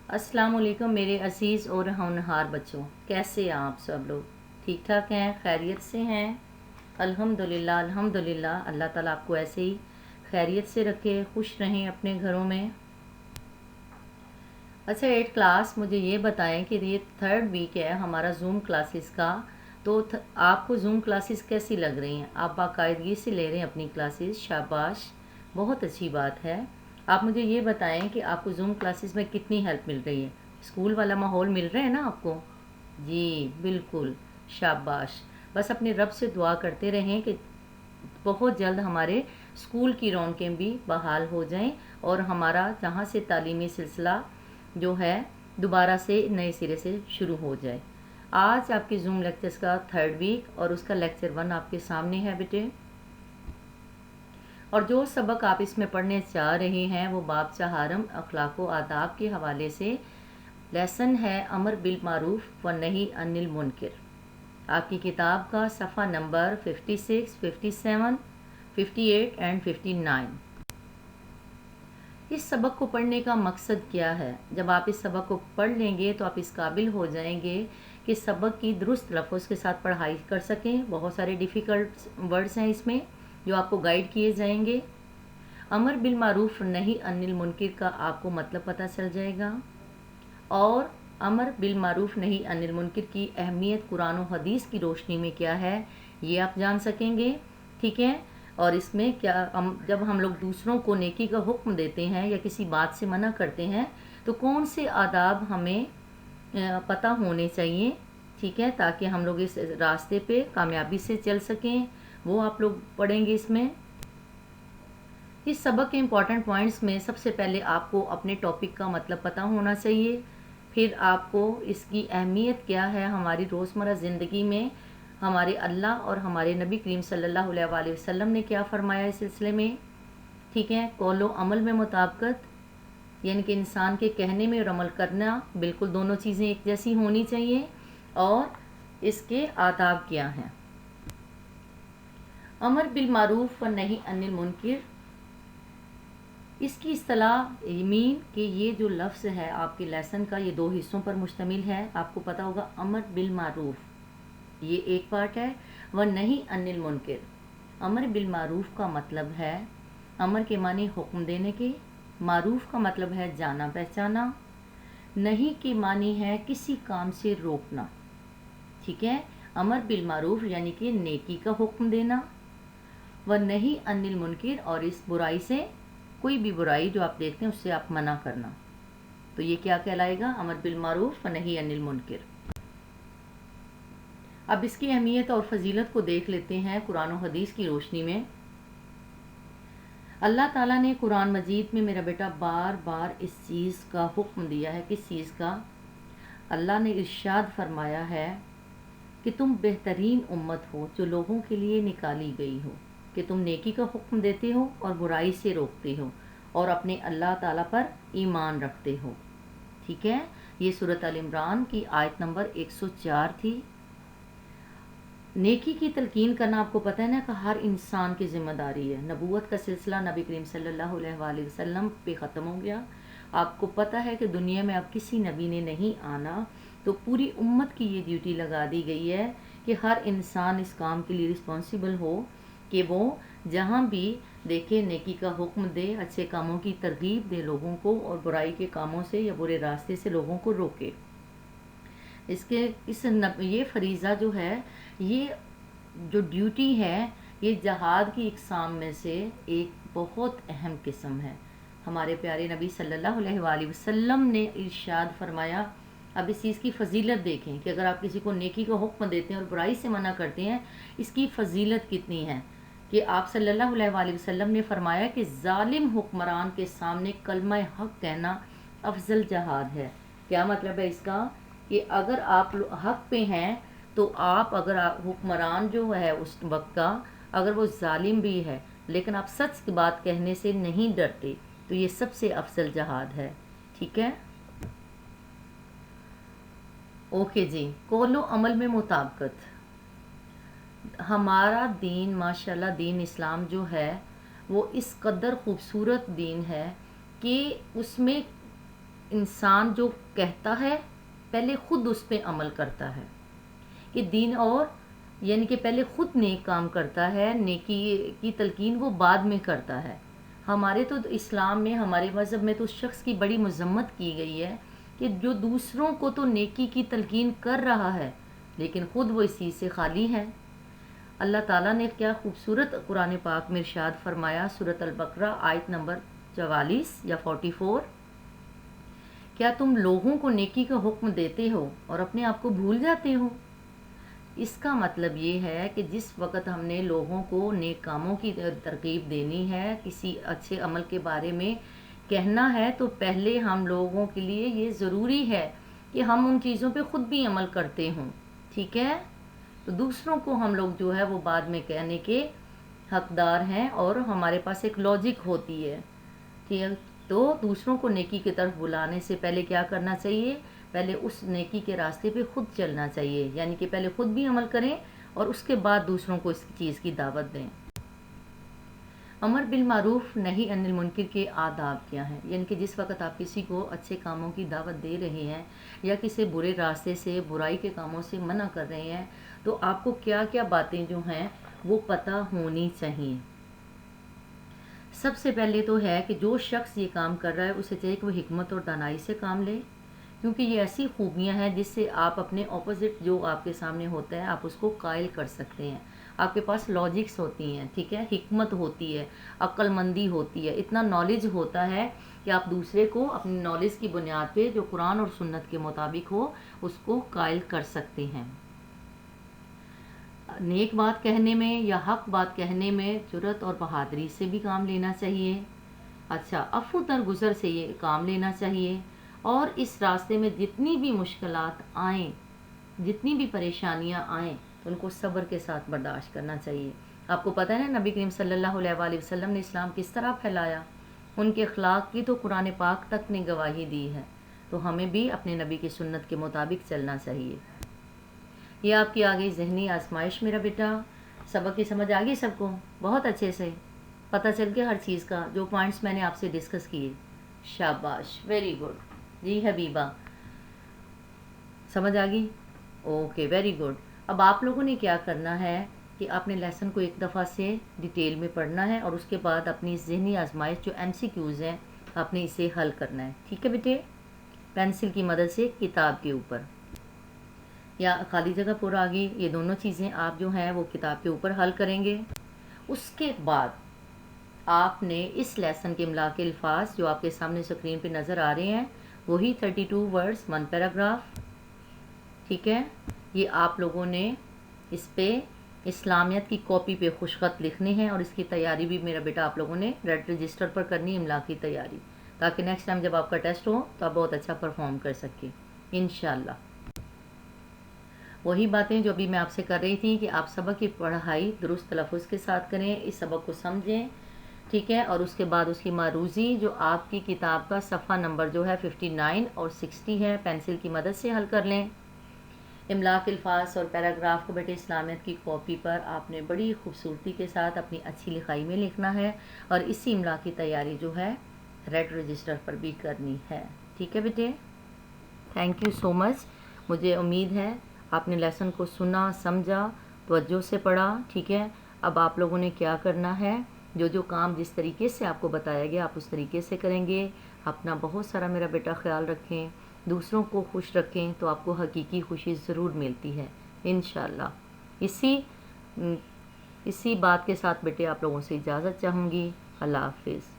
अस्सलाम वालेकुम मेरे अजीज़ और होनहार बच्चों, कैसे हैं आप सब लोग? ठीक ठाक हैं, खैरियत से हैं? अल्हम्दुलिल्लाह अल्हम्दुलिल्लाह। अल्लाह ताला आपको ऐसे ही खैरियत से रखे, खुश रहें अपने घरों में। अच्छा 8 क्लास, मुझे ये बताएं कि ये 3rd वीक है हमारा जूम क्लासेस का। तो आपको जूम क्लासेस कैसी लग रही हैं? आप बाकायदगी से ले रहे हैं अपनी क्लासेस, शाबाश, बहुत अच्छी बात है। आप मुझे ये बताएं कि आपको जूम क्लासेस में कितनी हेल्प मिल रही है? स्कूल वाला माहौल मिल रहा है ना आपको? जी बिल्कुल, शाबाश। बस अपने रब से दुआ करते रहें कि बहुत जल्द हमारे स्कूल की रौनकें भी बहाल हो जाएं और हमारा जहाँ से तालीमी सिलसिला जो है दोबारा से नए सिरे से शुरू हो जाए। आज आपके जूम लेक्चर्स का 3rd वीक और उसका लेक्चर 1 आपके सामने है बेटे। और जो सबक आप इसमें पढ़ने चाह रहे हैं वो बाब चहारम अखलाक व आदाब के हवाले से लेसन है अमर बिल मारूफ व नही अनिल मुनकर। आपकी किताब का सफ़ा नंबर 56, 57, 58 एंड 59। इस सबक को पढ़ने का मकसद क्या है? जब आप इस सबक को पढ़ लेंगे तो आप इस काबिल हो जाएंगे कि सबक की दुरुस्त लफ्ज़ के साथ पढ़ाई कर सकें। बहुत सारे डिफ़िकल्ट वर्ड्स हैं इसमें जो आपको गाइड किए जाएंगे। अमर बिल मारूफ नहीं अनिल मुनकर का आपको मतलब पता चल जाएगा और अमर बिल मारूफ नहीं अनिल मुनकर की अहमियत कुरान और हदीस की रोशनी में क्या है ये आप जान सकेंगे। ठीक है। और इसमें क्या जब हम लोग दूसरों को नेकी का हुक्म देते हैं या किसी बात से मना करते हैं तो कौन से आदाब हमें पता होने चाहिए, ठीक है, ताकि हम लोग इस रास्ते पे कामयाबी से चल सकें, वो आप लोग पढ़ेंगे इसमें। इस सबक के इम्पॉर्टेंट पॉइंट्स में सबसे पहले आपको अपने टॉपिक का मतलब पता होना चाहिए। फिर आपको इसकी अहमियत क्या है हमारी रोज़मर्रा ज़िंदगी में, हमारे अल्लाह और हमारे नबी करीम सल्लल्लाहु अलैहि वसल्लम ने क्या फ़रमाया इस सिलसिले में। ठीक है। कौलो अमल में मुताबिकत, यानी कि इंसान के कहने में और अमल करना बिल्कुल दोनों चीज़ें एक जैसी होनी चाहिए। और इसके आदाब क्या हैं? अमर बिल मारूफ व नहीं अनिल मुनकर, इसकी इस्तिलाह मीन कि ये जो लफ्ज़ है आपके लेसन का ये 2 हिस्सों पर मुश्तमिल है। आपको पता होगा अमर बिल मारूफ ये एक पार्ट है, व नहीं अनिल मुनकर। अमर बिल मारूफ का मतलब है, अमर के मानी हुक्म देने के, मारूफ का मतलब है जाना पहचाना, नहीं के मानी है किसी काम से रोकना। ठीक है। अमर बिल मारूफ यानी कि नेकी का हुक्म देना, व नहीं अनिल मुनकर और इस बुराई से, कोई भी बुराई जो आप देखते हैं उससे आप मना करना। तो ये क्या कहलाएगा? अमर बिल मारूफ व नहीं अनिल मुनकर। अब इसकी अहमियत और फजीलत को देख लेते हैं कुरान और हदीस की रोशनी में। अल्लाह ताला ने कुरान मजीद में मेरा बेटा बार बार इस चीज़ का हुक्म दिया है। किस चीज़ का? अल्लाह ने इरशाद फरमाया है कि तुम बेहतरीन उम्मत हो जो लोगों के लिए निकाली गई हो, कि तुम नेकी का हुक्म देते हो और बुराई से रोकते हो और अपने अल्लाह ताला पर ईमान रखते हो। ठीक है। ये सूरत अल इमरान की आयत नंबर 104 थी। नेकी की तलकीन करना आपको पता है ना कि हर इंसान की ज़िम्मेदारी है। नबूवत का सिलसिला नबी करीम सल्लल्लाहु अलैहि वसल्लम पे ख़त्म हो गया। आपको पता है कि दुनिया में अब किसी नबी ने नहीं आना, तो पूरी उम्मत की ये ड्यूटी लगा दी गई है कि हर इंसान इस काम के लिए रिस्पॉन्सिबल हो कि वो जहाँ भी देखे नेकी का हुक्म दे, अच्छे कामों की तरगीब दे लोगों को और बुराई के कामों से या बुरे रास्ते से लोगों को रोके। ये फरीज़ा जो है, ये जो ड्यूटी है, ये जहाद की इकसाम में से एक बहुत अहम किस्म है। हमारे प्यारे नबी सल्लल्लाहु अलैहि वसल्लम ने इरशाद फरमाया। अब इस चीज़ की फ़जीलत देखें कि अगर आप किसी को नेकी का हुक्म देते हैं और बुराई से मना करते हैं, इसकी फ़जीलत कितनी है कि आप सल्लल्लाहु अलैहि वसल्लम ने फरमाया कि जालिम हुक्मरान के सामने कलमा हक कहना अफजल जहाद है। क्या मतलब है इसका? कि अगर आप हक पे हैं तो आप, अगर आप हुक्मरान जो है उस वक्त का, अगर वो जालिम भी है लेकिन आप सच की बात कहने से नहीं डरते, तो ये सबसे अफजल जहाद है। ठीक है। ओके जी। कौलो अमल में मुताबिकत, हमारा दीन माशाल्लाह दीन इस्लाम जो है वो इस कदर ख़ूबसूरत दीन है कि उसमें انسان جو کہتا ہے پہلے خود اس پہ عمل کرتا ہے، کہ دین اور یعنی کہ پہلے خود نیک کام کرتا ہے، نیکی کی تلقین وہ بعد میں کرتا ہے۔ ہمارے تو اسلام میں، ہمارے مذہب میں تو اس شخص کی بڑی مذمت کی گئی ہے کہ جو دوسروں کو تو نیکی کی تلقین کر رہا ہے لیکن خود وہ اس چیز سے خالی ہے۔ اللہ تعالیٰ نے کیا خوبصورت قرآن پاک میں ارشاد فرمایا، سورۃ البقرہ آیت نمبر 44 یا 44، کیا تم لوگوں کو نیکی کا حکم دیتے ہو اور اپنے آپ کو بھول جاتے ہو؟ اس کا مطلب یہ ہے کہ جس وقت ہم نے لوگوں کو نیک کاموں کی ترغیب دینی ہے، کسی اچھے عمل کے بارے میں کہنا ہے، تو پہلے ہم لوگوں کے لیے یہ ضروری ہے کہ ہم ان چیزوں پہ خود بھی عمل کرتے ہوں، ٹھیک ہے؟ تو دوسروں کو ہم لوگ جو ہے وہ بعد میں کہنے کے حقدار ہیں، اور ہمارے پاس ایک لاجک ہوتی ہے، ٹھیک ہے؟ تو دوسروں کو نیکی کی طرف بلانے سے پہلے کیا کرنا چاہیے؟ پہلے اس نیکی کے راستے پہ خود چلنا چاہیے، یعنی کہ پہلے خود بھی عمل کریں اور اس کے بعد دوسروں کو اس چیز کی دعوت دیں۔ امر بالمعروف نہی عن المنکر کے آداب کیا ہیں؟ یعنی کہ جس وقت آپ کسی کو اچھے کاموں کی دعوت دے رہے ہیں یا کسی برے راستے سے، برائی کے کاموں سے منع کر رہے ہیں، تو آپ کو کیا کیا باتیں جو ہیں وہ پتہ ہونی چاہیے۔ سب سے پہلے تو ہے کہ جو شخص یہ کام کر رہا ہے اسے چاہیے کہ وہ حکمت اور دانائی سے کام لے، کیونکہ یہ ایسی خوبیاں ہیں جس سے آپ اپنے اپوزٹ جو آپ کے سامنے ہوتا ہے آپ اس کو قائل کر سکتے ہیں۔ آپ کے پاس لاجکس ہوتی ہیں، ٹھیک ہے، حکمت ہوتی ہے، عقل مندی ہوتی ہے، اتنا نالج ہوتا ہے کہ آپ دوسرے کو اپنی نالج کی بنیاد پہ جو قرآن اور سنت کے مطابق ہو اس کو قائل کر سکتے ہیں۔ نیک بات کہنے میں یا حق بات کہنے میں جرأت اور بہادری سے بھی کام لینا چاہیے۔ اچھا، عفو درگزر سے یہ کام لینا چاہیے، اور اس راستے میں جتنی بھی مشکلات آئیں، جتنی بھی پریشانیاں آئیں، ان کو صبر کے ساتھ برداشت کرنا چاہیے۔ آپ کو پتہ ہے نا نبی کریم صلی اللہ علیہ وآلہ وسلم نے اسلام کس طرح پھیلایا؟ ان کے اخلاق کی تو قرآن پاک تک نے گواہی دی ہے، تو ہمیں بھی اپنے نبی کی سنت کے مطابق چلنا چاہیے۔ یہ آپ کی آگئی ذہنی آزمائش میرا بیٹا، سبق کی سمجھ آ گئی سب کو؟ بہت اچھے سے پتہ چل گیا ہر چیز کا، جو پوائنٹس میں نے آپ سے ڈسکس کیے۔ شاباش، ویری گڈ جی حبیبہ، سمجھ آ گئی؟ Okay, very good. اب آپ لوگوں نے کیا کرنا ہے کہ آپ نے لیسن کو ایک دفعہ سے ڈیٹیل میں پڑھنا ہے، اور اس کے بعد اپنی ذہنی آزمائش جو MCQs ہیں آپ نے اسے حل کرنا ہے، ٹھیک ہے بیٹے؟ پینسل کی مدد سے کتاب کے اوپر یا خالی جگہ پر آ گئی، یہ دونوں چیزیں آپ جو ہیں وہ کتاب کے اوپر حل کریں گے۔ اس کے بعد آپ نے اس لیسن کے املا کے الفاظ جو آپ کے سامنے اسکرین پہ نظر آ رہے ہیں، وہی 32 ورڈز 1 پیراگراف، ٹھیک ہے؟ یہ آپ لوگوں نے اس پہ اسلامیت کی کاپی پہ خوش خط لکھنے ہیں، اور اس کی تیاری بھی میرا بیٹا آپ لوگوں نے ریڈ رجسٹر پر کرنی ہے، املا کی تیاری، تاکہ نیکسٹ ٹائم جب آپ کا ٹیسٹ ہو تو آپ بہت اچھا پرفارم کر سکیں انشاءاللہ۔ وہی باتیں جو ابھی میں آپ سے کر رہی تھی کہ آپ سبق کی پڑھائی درست تلفظ کے ساتھ کریں، اس سبق کو سمجھیں، ٹھیک ہے؟ اور اس کے بعد اس کی معروضی جو آپ کی کتاب کا صفحہ نمبر جو ہے 59 اور 60 ہے، پینسل کی مدد سے حل کر لیں۔ املا کے الفاظ اور پیراگراف کو بیٹے اسلامیت کی کاپی پر آپ نے بڑی خوبصورتی کے ساتھ اپنی اچھی لکھائی میں لکھنا ہے، اور اسی املا کی تیاری جو ہے ریڈ رجسٹر پر بھی کرنی ہے، ٹھیک ہے بیٹے؟ تھینک یو سو مچ۔ مجھے امید ہے آپ نے لیسن کو سنا، سمجھا، توجہ سے پڑھا، ٹھیک ہے؟ اب آپ لوگوں نے کیا کرنا ہے، جو کام جس طریقے سے آپ کو بتایا گیا آپ اس طریقے سے کریں گے۔ اپنا بہت سارا میرا بیٹا خیال رکھیں، دوسروں کو خوش رکھیں، تو آپ کو حقیقی خوشی ضرور ملتی ہے انشاءاللہ۔ اسی بات کے ساتھ بیٹے آپ لوگوں سے اجازت چاہوں گی۔ اللہ حافظ۔